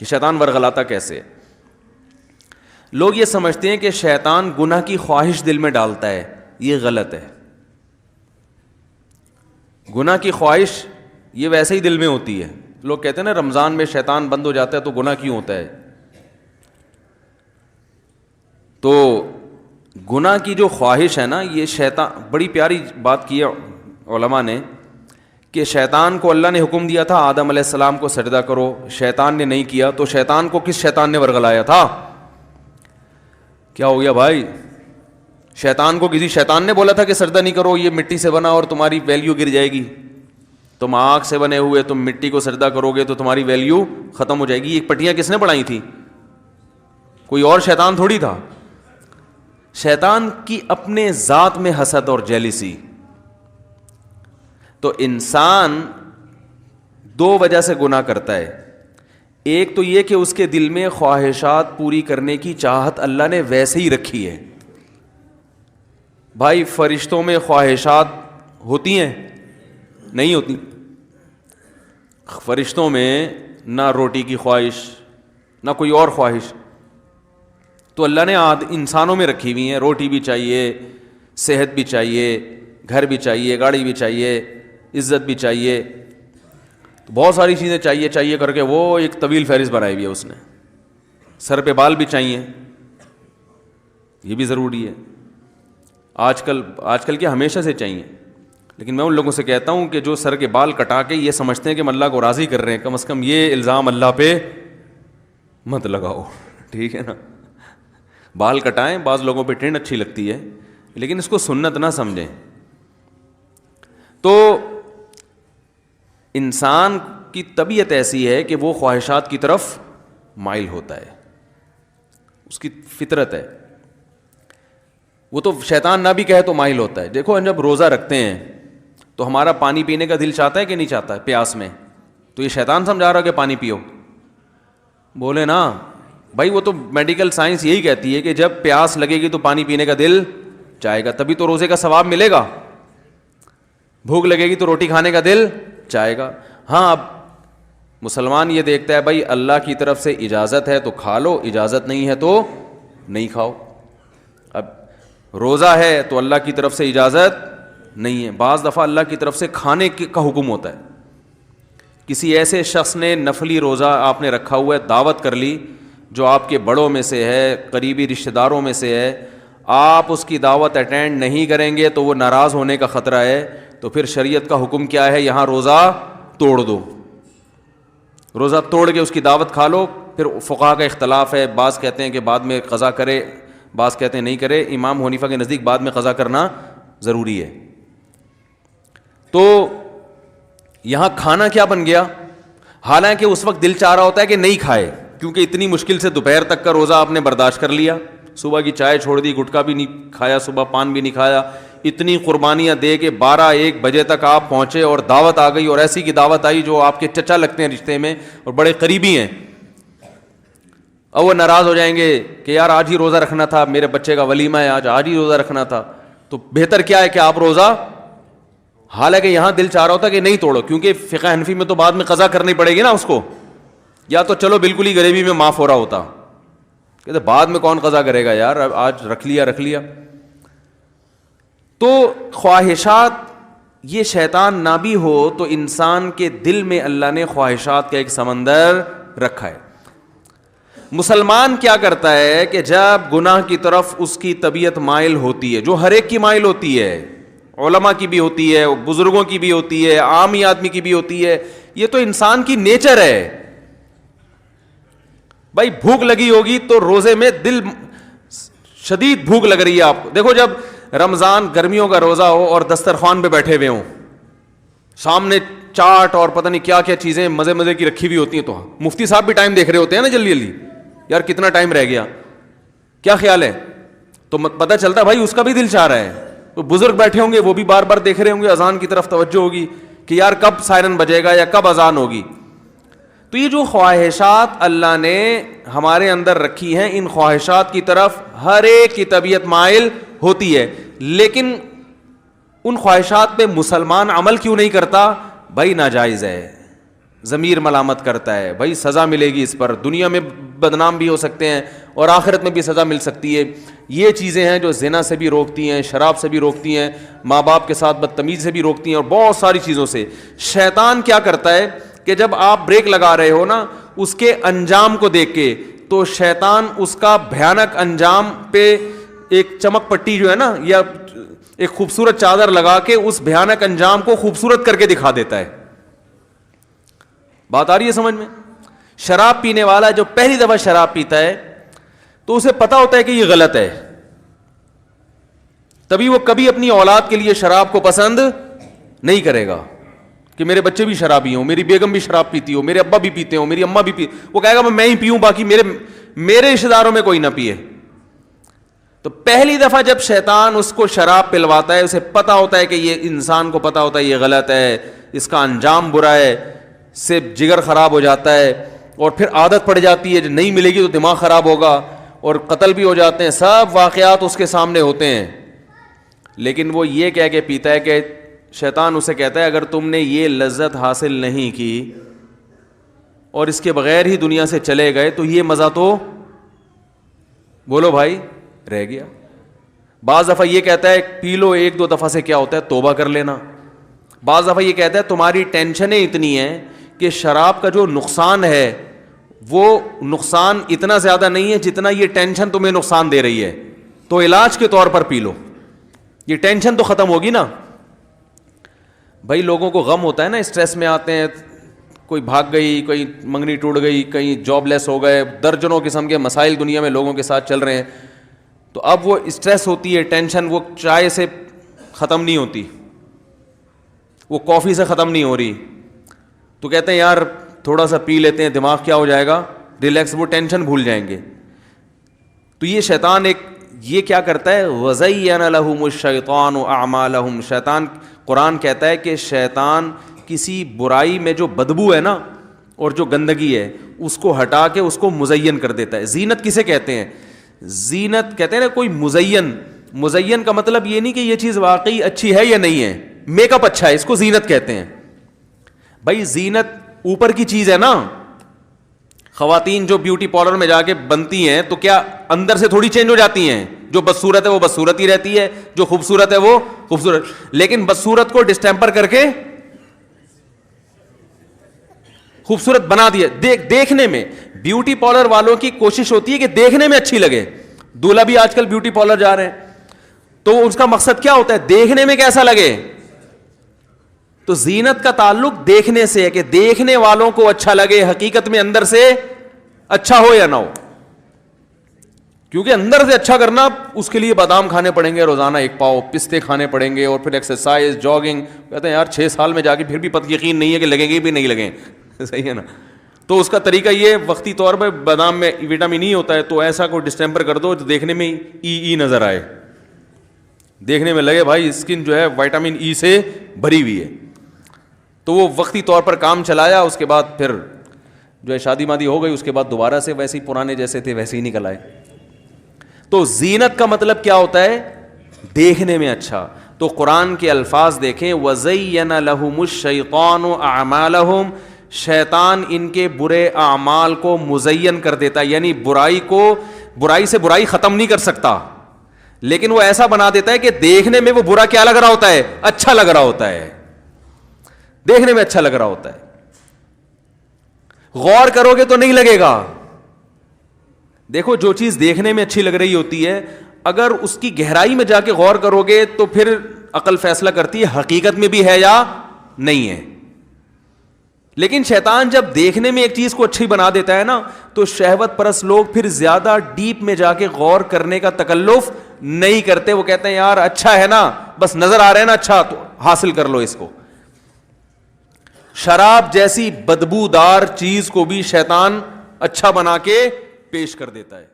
کہ شیطان ورغلاتا کیسے ہے. لوگ یہ سمجھتے ہیں کہ شیطان گناہ کی خواہش دل میں ڈالتا ہے. یہ غلط ہے. گناہ کی خواہش یہ ویسے ہی دل میں ہوتی ہے. لوگ کہتے ہیں نا رمضان میں شیطان بند ہو جاتا ہے تو گناہ کیوں ہوتا ہے. تو گناہ کی جو خواہش ہے نا, یہ شیطان, بڑی پیاری بات کی ہے علماء نے کہ شیطان کو اللہ نے حکم دیا تھا آدم علیہ السلام کو سجدہ کرو, شیطان نے نہیں کیا, تو شیطان کو کس شیطان نے ورغلایا تھا؟ کیا ہو گیا بھائی؟ شیطان کو کسی شیطان نے بولا تھا کہ سجدہ نہیں کرو, یہ مٹی سے بنا اور تمہاری ویلیو گر جائے گی. تم آگ سے بنے ہوئے, تم مٹی کو سجدہ کرو گے تو تمہاری ویلیو ختم ہو جائے گی. یہ پٹیاں کس نے بڑھائی تھی؟ کوئی اور شیطان تھوڑی تھا. شیطان کی اپنے ذات میں حسد اور جیلسی. تو انسان دو وجہ سے گناہ کرتا ہے. ایک تو یہ کہ اس کے دل میں خواہشات پوری کرنے کی چاہت اللہ نے ویسے ہی رکھی ہے. بھائی فرشتوں میں خواہشات ہوتی ہیں؟ نہیں ہوتی. فرشتوں میں نہ روٹی کی خواہش نہ کوئی اور خواہش, تو اللہ نے انسانوں میں رکھی ہوئی ہیں. روٹی بھی چاہیے, صحت بھی چاہیے, گھر بھی چاہیے, گاڑی بھی چاہیے, عزت بھی چاہیے, تو بہت ساری چیزیں چاہیے کر کے وہ ایک طویل فہرست بنائی ہوئی ہے اس نے. سر پہ بال بھی چاہیے, یہ بھی ضروری ہے. آج کل کیا ہمیشہ سے چاہیے. لیکن میں ان لوگوں سے کہتا ہوں کہ جو سر کے بال کٹا کے یہ سمجھتے ہیں کہ ہم اللہ کو راضی کر رہے ہیں, کم از کم یہ الزام اللہ پہ مت لگاؤ, ٹھیک ہے نا. بال کٹائیں, بعض لوگوں پہ ٹرینڈ اچھی لگتی ہے, لیکن اس کو سنت نہ سمجھیں. تو انسان کی طبیعت ایسی ہے کہ وہ خواہشات کی طرف مائل ہوتا ہے, اس کی فطرت ہے. وہ تو شیطان نہ بھی کہے تو مائل ہوتا ہے. دیکھو جب روزہ رکھتے ہیں تو ہمارا پانی پینے کا دل چاہتا ہے کہ نہیں چاہتا ہے پیاس میں؟ تو یہ شیطان سمجھا رہا کہ پانی پیو؟ بولے نا بھائی, وہ تو میڈیکل سائنس یہی کہتی ہے کہ جب پیاس لگے گی تو پانی پینے کا دل چاہے گا, تبھی تو روزے کا ثواب ملے گا. بھوک لگے گی تو روٹی کھانے کا دل چاہے گا. ہاں اب مسلمان یہ دیکھتا ہے بھائی اللہ کی طرف سے اجازت ہے تو کھا لو, اجازت نہیں ہے تو نہیں کھاؤ. اب روزہ ہے تو اللہ کی طرف سے اجازت نہیں ہے. بعض دفعہ اللہ کی طرف سے کھانے کا حکم ہوتا ہے. کسی ایسے شخص نے نفلی روزہ آپ نے رکھا ہوا ہے, دعوت کر لی جو آپ کے بڑوں میں سے ہے, قریبی رشتہ داروں میں سے ہے, آپ اس کی دعوت اٹینڈ نہیں کریں گے تو وہ ناراض ہونے کا خطرہ ہے. تو پھر شریعت کا حکم کیا ہے؟ یہاں روزہ توڑ دو, روزہ توڑ کے اس کی دعوت کھا لو. پھر فقہا کا اختلاف ہے, بعض کہتے ہیں کہ بعد میں قضا کرے, بعض کہتے ہیں نہیں کرے. امام حنیفہ کے نزدیک بعد میں قضا کرنا ضروری ہے. تو یہاں کھانا کیا بن گیا؟ حالانکہ اس وقت دل چاہ رہا ہوتا ہے کہ نہیں کھائے, کیونکہ اتنی مشکل سے دوپہر تک کا روزہ آپ نے برداشت کر لیا, صبح کی چائے چھوڑ دی, گٹکا بھی نہیں کھایا, صبح پان بھی نہیں کھایا, اتنی قربانیاں دے کے 12-1 بجے تک آپ پہنچے اور دعوت آ گئی, اور ایسی کی دعوت آئی جو آپ کے چچا لگتے ہیں رشتے میں اور بڑے قریبی ہیں. اب وہ ناراض ہو جائیں گے کہ یار آج ہی روزہ رکھنا تھا, میرے بچے کا ولیمہ ہے آج ہی روزہ رکھنا تھا. تو بہتر کیا ہے کہ آپ روزہ, حالانکہ یہاں دل چاہ رہا ہوتا کہ نہیں توڑو, کیونکہ فقہ حنفی میں تو بعد میں قضا کرنی پڑے گی نا اس کو, یا تو چلو بالکل ہی غریبی میں معاف ہو رہا ہوتا, کہتے بعد میں کون قضا کرے گا یار, آج رکھ لیا. تو خواہشات, یہ شیطان نہ بھی ہو تو انسان کے دل میں اللہ نے خواہشات کا ایک سمندر رکھا ہے. مسلمان کیا کرتا ہے کہ جب گناہ کی طرف اس کی طبیعت مائل ہوتی ہے, جو ہر ایک کی مائل ہوتی ہے, علماء کی بھی ہوتی ہے, بزرگوں کی بھی ہوتی ہے, عامی آدمی کی بھی ہوتی ہے, یہ تو انسان کی نیچر ہے. بھائی بھوک لگی ہوگی تو روزے میں دل شدید بھوک لگ رہی ہے آپ کو. دیکھو جب رمضان گرمیوں کا روزہ ہو اور دسترخوان پہ بیٹھے ہوئے ہوں, سامنے چاٹ اور پتہ نہیں کیا کیا چیزیں مزے کی رکھی ہوئی ہوتی ہیں, تو مفتی صاحب بھی ٹائم دیکھ رہے ہوتے ہیں نا جلدی, یار کتنا ٹائم رہ گیا, کیا خیال ہے, تو پتہ چلتا بھائی اس کا بھی دل چاہ رہا ہے. تو بزرگ بیٹھے ہوں گے وہ بھی بار بار دیکھ رہے ہوں گے, اذان کی طرف توجہ ہوگی کہ یار کب سائرن بجے گا یا کب اذان ہوگی. تو یہ جو خواہشات اللہ نے ہمارے اندر رکھی ہیں, ان خواہشات کی طرف ہر ایک کی طبیعت مائل ہوتی ہے. لیکن ان خواہشات پہ مسلمان عمل کیوں نہیں کرتا؟ بھائی ناجائز ہے, ضمیر ملامت کرتا ہے، بھائی سزا ملے گی اس پر، دنیا میں بدنام بھی ہو سکتے ہیں اور آخرت میں بھی سزا مل سکتی ہے. یہ چیزیں ہیں جو زنا سے بھی روکتی ہیں، شراب سے بھی روکتی ہیں، ماں باپ کے ساتھ بدتمیزی سے بھی روکتی ہیں، اور بہت ساری چیزوں سے. شیطان کیا کرتا ہے کہ جب آپ بریک لگا رہے ہو نا اس کے انجام کو دیکھ کے، تو شیطان اس کا بھیانک انجام پہ ایک چمک پٹی جو ہے نا یا ایک خوبصورت چادر لگا کے اس بھیانک انجام کو خوبصورت کر کے دکھا دیتا ہے. بات آ رہی ہے سمجھ میں؟ شراب پینے والا جو پہلی دفعہ شراب پیتا ہے تو اسے پتا ہوتا ہے کہ یہ غلط ہے، تبھی وہ کبھی اپنی اولاد کے لیے شراب کو پسند نہیں کرے گا کہ میرے بچے بھی شرابی ہوں، میری بیگم بھی شراب پیتی ہو، میرے ابا بھی پیتے ہوں، میری اماں بھی پی. وہ کہے گا میں ہی پیوں، باقی میرے رشتے داروں میں کوئی نہ پیے. تو پہلی دفعہ جب شیطان اس کو شراب پلواتا ہے، اسے پتا ہوتا ہے کہ یہ انسان کو پتا ہوتا ہے یہ غلط ہے، اس کا انجام برا ہے، سے جگر خراب ہو جاتا ہے اور پھر عادت پڑ جاتی ہے، جو نہیں ملے گی تو دماغ خراب ہوگا اور قتل بھی ہو جاتے ہیں، سب واقعات اس کے سامنے ہوتے ہیں. لیکن وہ یہ کہہ کے پیتا ہے کہ شیطان اسے کہتا ہے اگر تم نے یہ لذت حاصل نہیں کی اور اس کے بغیر ہی دنیا سے چلے گئے تو یہ مزہ تو بولو بھائی رہ گیا. بعض دفعہ یہ کہتا ہے پی لو ایک دو دفعہ سے کیا ہوتا ہے توبہ کر لینا. بعض دفعہ یہ کہتا ہے تمہاری ٹینشنیں اتنی ہیں کہ شراب کا جو نقصان ہے وہ نقصان اتنا زیادہ نہیں ہے جتنا یہ ٹینشن تمہیں نقصان دے رہی ہے، تو علاج کے طور پر پی لو، یہ ٹینشن تو ختم ہوگی نا. بھائی لوگوں کو غم ہوتا ہے نا، اسٹریس میں آتے ہیں، کوئی بھاگ گئی، کوئی منگنی ٹوٹ گئی، کہیں جاب لیس ہو گئے، درجنوں قسم کے مسائل دنیا میں لوگوں کے ساتھ چل رہے ہیں. تو اب وہ اسٹریس ہوتی ہے، ٹینشن وہ چائے سے ختم نہیں ہوتی، وہ کافی سے ختم نہیں ہو رہی، تو کہتے ہیں یار تھوڑا سا پی لیتے ہیں، دماغ کیا ہو جائے گا ریلیکس، وہ ٹینشن بھول جائیں گے. تو یہ شیطان یہ کیا کرتا ہے، وَزَيَّنَ لَهُمُ الشَّيْطَانُ أَعْمَالَهُمْ. شیطان قرآن کہتا ہے کہ شیطان کسی برائی میں جو بدبو ہے نا اور جو گندگی ہے اس کو ہٹا کے اس کو مزین کر دیتا ہے. زینت کسے کہتے ہیں؟ زینت کہتے ہیں نا کوئی مزین کا مطلب یہ نہیں کہ یہ چیز واقعی اچھی ہے یا نہیں ہے، میک اپ اچھا ہے، اس کو زینت کہتے ہیں. بھائی زینت اوپر کی چیز ہے نا، خواتین جو بیوٹی پارلر میں جا کے بنتی ہیں تو کیا اندر سے تھوڑی چینج ہو جاتی ہیں؟ جو بدصورت ہے وہ بدصورت ہی رہتی ہے، جو خوبصورت ہے وہ خوبصورت، لیکن بدصورت کو ڈسٹیمپر کر کے خوبصورت بنا دیا. دیکھنے میں بیوٹی پارلر والوں کی کوشش ہوتی ہے کہ دیکھنے میں اچھی لگے. دولہا بھی آج کل بیوٹی پارلر جا رہے ہیں تو اس کا مقصد کیا ہوتا ہے؟ دیکھنے میں کیسا لگے. تو زینت کا تعلق دیکھنے سے ہے کہ دیکھنے والوں کو اچھا لگے، حقیقت میں اندر سے اچھا ہو یا نہ ہو. کیونکہ اندر سے اچھا کرنا اس کے لیے بادام کھانے پڑیں گے روزانہ ایک پاؤ، پستے کھانے پڑیں گے اور پھر ایکسرسائز، جاگنگ. کہتے ہیں یار 6 سال میں جا کے پھر بھی یقین نہیں ہے کہ لگیں گے بھی نہیں لگیں. صحیح ہے نا؟ تو اس کا طریقہ یہ وقتی طور پہ بادام میں وٹامن ای ہوتا ہے تو ایسا کوئی ڈسٹیمپر کر دو جو دیکھنے میں ای نظر آئے، دیکھنے میں لگے بھائی اسکن جو ہے وٹامن ای سے بھری ہوئی ہے. تو وہ وقتی طور پر کام چلایا، اس کے بعد پھر جو ہے شادی مادی ہو گئی، اس کے بعد دوبارہ سے ویسے ہی پرانے جیسے تھے ویسے ہی نکل آئے. تو زینت کا مطلب کیا ہوتا ہے؟ دیکھنے میں اچھا. تو قرآن کے الفاظ دیکھیں، وَزَيَّنَ لَهُمُ الشَّيْطَانُ أَعْمَالَهُمْ. شیطان ان کے برے اعمال کو مزین کر دیتا ہے، یعنی برائی سے برائی ختم نہیں کر سکتا، لیکن وہ ایسا بنا دیتا ہے کہ دیکھنے میں وہ برا کیا لگ رہا ہوتا ہے؟ اچھا لگ رہا ہوتا ہے، دیکھنے میں اچھا لگ رہا ہوتا ہے. غور کرو گے تو نہیں لگے گا. دیکھو جو چیز دیکھنے میں اچھی لگ رہی ہوتی ہے اگر اس کی گہرائی میں جا کے غور کرو گے تو پھر عقل فیصلہ کرتی ہے حقیقت میں بھی ہے یا نہیں ہے. لیکن شیطان جب دیکھنے میں ایک چیز کو اچھی بنا دیتا ہے نا تو شہوت پرست لوگ پھر زیادہ ڈیپ میں جا کے غور کرنے کا تکلف نہیں کرتے. وہ کہتے ہیں یار اچھا ہے نا، بس نظر آ رہا ہے نا اچھا، تو حاصل کر لو اس کو. شراب جیسی بدبودار چیز کو بھی شیطان اچھا بنا کے پیش کر دیتا ہے.